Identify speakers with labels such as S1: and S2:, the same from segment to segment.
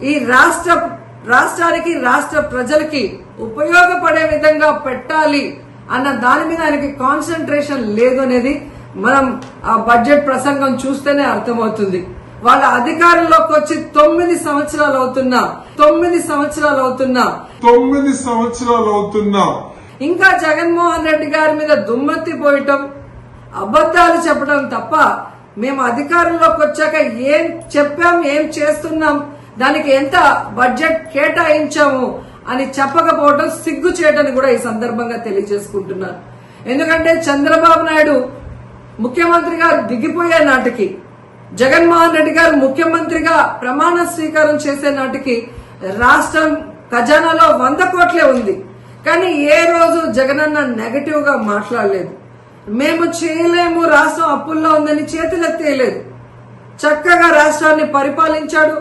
S1: ఈ రాష్ట్రానికి రాష్ట్ర ప్రజలకి ఉపయోగపడే విధంగా పెట్టాలి అన్న దాని మీద ఆయనకి కాన్సన్ట్రేషన్ లేదు అనేది మనం ఆ బడ్జెట్ ప్రసంగం చూస్తేనే అర్థమవుతుంది. వాళ్ళ అధికారంలోకి వచ్చి 9 సంవత్సరాలు అవుతున్నా ఇంకా జగన్మోహన్ రెడ్డి గారి మీద దుమ్మెత్తి పోయటం, అబద్దాలు చెప్పడం తప్ప మేము అధికారంలోకి వచ్చాక ఏం చెప్పాం, ఏం చేస్తున్నాం, దానికి ఎంత బడ్జెట్ కేటాయించాము అని చెప్పకపోవడం సిగ్గు చేయటని కూడా ఈ సందర్భంగా తెలియజేసుకుంటున్నాను. ఎందుకంటే చంద్రబాబు నాయుడు ముఖ్యమంత్రి గారు దిగిపోయే నాటికి, జగన్మోహన్ రెడ్డి గారు ముఖ్యమంత్రిగా ప్రమాణ స్వీకారం చేసే నాటికి రాష్ట్రం ఖజానాలో 100 కోట్లే ఉంది. కానీ ఏ రోజు జగనన్న నెగటివ్ గా మాట్లాడలేదు. మేము చేయలేము, రాష్ట్రం అప్పుల్లో ఉందని చేతులెత్తేయలేదు. చక్కగా రాష్ట్రాన్ని పరిపాలించాడు,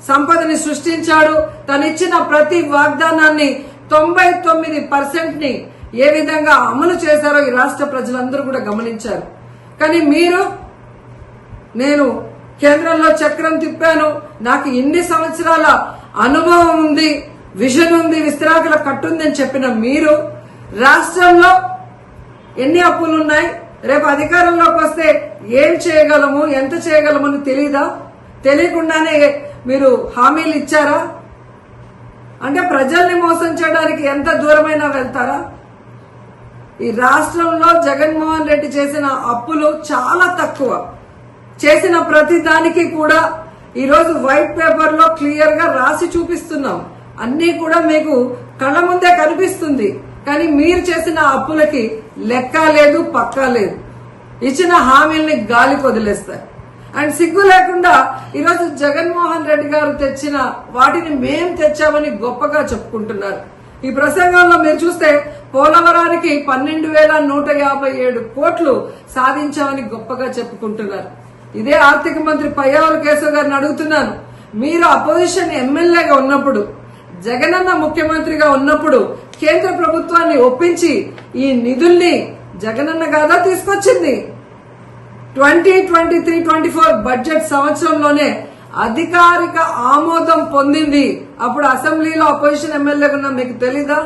S1: సంపదని సృష్టించాడు. తనిచ్చిన ప్రతి వాగ్దానాన్ని 99% ని ఏ విధంగా అమలు చేశారో ఈ రాష్ట్ర ప్రజలందరూ కూడా గమనించారు. కానీ మీరు, నేను కేంద్రంలో చక్రం తిప్పాను, నాకు ఇన్ని సంవత్సరాల అనుభవం ఉంది, విజన్ ఉంది, విస్తరాకుల కట్టుంది అని చెప్పిన మీరు రాష్ట్రంలో ఎన్ని అప్పులున్నాయి, రేపు అధికారంలోకి వస్తే ఏం చేయగలము, ఎంత చేయగలము అని తెలీదా? తెలియకుండానే మీరు హామీలు ఇచ్చారా? అంటే ప్రజల్ని మోసం చేయడానికి ఎంత దూరమైనా వెళ్తారా? ఈ రాష్ట్రంలో జగన్మోహన్ రెడ్డి చేసిన అప్పులు చాలా తక్కువ. చేసిన ప్రతి దానికి కూడా ఈరోజు వైట్ పేపర్ లో క్లియర్ గా రాసి చూపిస్తున్నాం. అన్ని కూడా మీకు కళ్ళ ముందే కనిపిస్తుంది. కానీ మీరు చేసిన అప్పులకి లెక్క లేదు, పక్కా లేదు. ఇచ్చిన హామీల్ని గాలికి వదిలేస్తారు. అండ్ సిగ్గు లేకుండా ఈరోజు జగన్మోహన్ రెడ్డి గారు తెచ్చిన వాటిని మేం తెచ్చామని గొప్పగా చెప్పుకుంటున్నారు. ఈ ప్రసంగంలో మీరు చూస్తే పోలవరానికి 12,157 కోట్లు సాధించామని గొప్పగా చెప్పుకుంటున్నారు. ఇదే ఆర్థిక మంత్రి పయ్యావుల కేశవ్ గారిని అడుగుతున్నాను, మీరు అపోజిషన్ ఎమ్మెల్యేగా ఉన్నప్పుడు, జగనన్న ముఖ్యమంత్రిగా ఉన్నప్పుడు కేంద్ర ప్రభుత్వాన్ని ఒప్పించి ఈ నిధుల్ని జగనన్న గాదా తీసుకొచ్చింది? 2023-24 బడ్జెట్ సంవత్సరంలోనే అధికారిక ఆమోదం పొందింది. అప్పుడు అసెంబ్లీలో అపోజిషన్ ఎమ్మెల్యేగా ఉన్నా మీకు తెలీదా?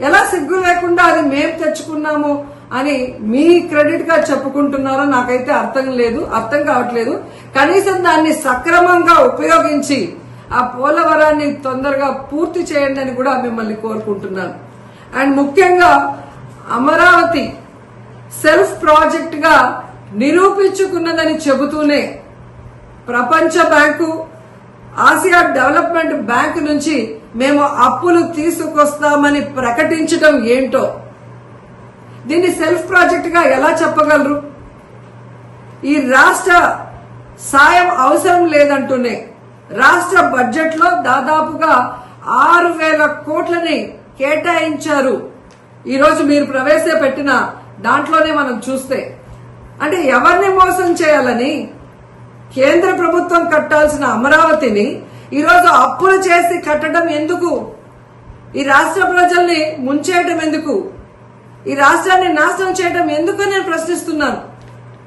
S1: ఎలా సిగ్గు లేకుండా అది మేం తెచ్చుకున్నాము అని మీ క్రెడిట్ గా చెప్పుకుంటున్నారో నాకైతే అర్థం కావట్లేదు. కనీసం దాన్ని సక్రమంగా ఉపయోగించి ఆ పోలవరాన్ని తొందరగా పూర్తి చేయండి అని కూడా మిమ్మల్ని కోరుకుంటున్నాను. అండ్ ముఖ్యంగా అమరావతి సెల్ఫ్ ప్రాజెక్ట్ గా నిరూపించుకున్నదని చెబుతూనే ప్రపంచ బ్యాంకు, ఆసియా డెవలప్మెంట్ బ్యాంక్ నుంచి మేము అప్పులు తీసుకొస్తామని ప్రకటించడం ఏంటో, దీన్ని సెల్ఫ్ ప్రాజెక్ట్ గా ఎలా చెప్పగలరు? ఈ రాష్ట్ర సాయం అవసరం లేదంటూనే రాష్ట్ర బడ్జెట్ లో దాదాపుగా 6,000 కోట్లని కేటాయించారు. ఈరోజు మీరు ప్రవేశపెట్టిన దాంట్లోనే మనం చూస్తే, అంటే ఎవరిని మోసం చేయాలని కేంద్ర ప్రభుత్వం కట్టాల్సిన అమరావతిని ఈరోజు అప్పులు చేసి కట్టడం ఎందుకు? ఈ రాష్ట్ర ప్రజల్ని ముంచేయడం ఎందుకు? ఈ రాష్ట్రాన్ని నాశనం చేయడం ఎందుకు నేను ప్రశ్నిస్తున్నాను.